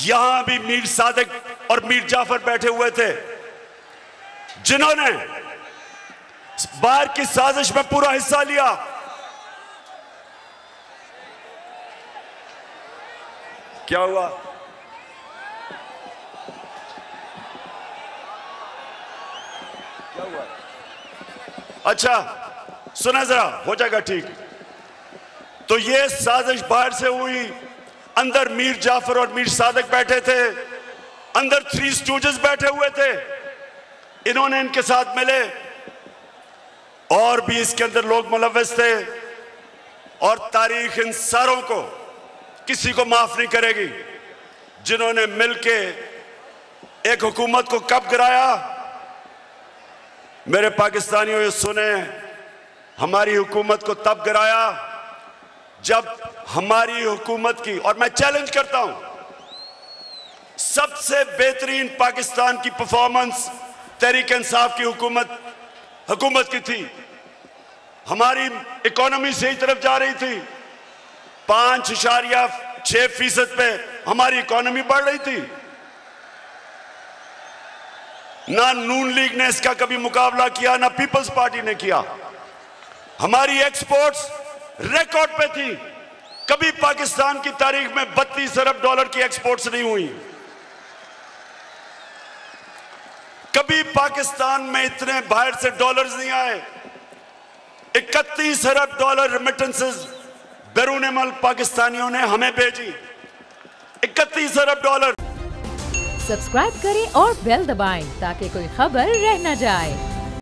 यहां भी मीर सादिक और मीर जाफर बैठे हुए थे जिन्होंने बाहर की साजिश में पूरा हिस्सा लिया। क्या हुआ? क्या हुआ? अच्छा सुना जरा, हो जाएगा ठीक। तो ये साजिश बाहर से हुई, अंदर मीर जाफर और मीर सादिक बैठे थे, अंदर थ्री स्टूजेस बैठे हुए थे, इन्होंने इनके साथ मिले, और भी इसके अंदर लोग मुलव्वस थे। और तारीख इन सारों को किसी को माफ नहीं करेगी जिन्होंने मिलके एक हुकूमत को कब गिराया। मेरे पाकिस्तानियों ये सुने, हमारी हुकूमत को तब गिराया जब हमारी हुकूमत की, और मैं चैलेंज करता हूं, सबसे बेहतरीन पाकिस्तान की परफॉर्मेंस तहरीक इंसाफ की हुकूमत की थी। हमारी इकोनॉमी सही तरफ जा रही थी, 5.6% पे हमारी इकोनॉमी बढ़ रही थी। ना नून लीग ने इसका कभी मुकाबला किया, ना पीपल्स पार्टी ने किया। हमारी एक्सपोर्ट्स रिकॉर्ड पे थी, कभी पाकिस्तान की तारीख में $32 अरब की एक्सपोर्ट्स नहीं हुई। कभी पाकिस्तान में इतने बाहर से डॉलर्स नहीं आए। $31 अरब रेमिटेंसेस बैरून मुल्क पाकिस्तानियों ने हमें भेजी, $31 अरब। सब्सक्राइब करें और बेल दबाएं ताकि कोई खबर रह न जाए।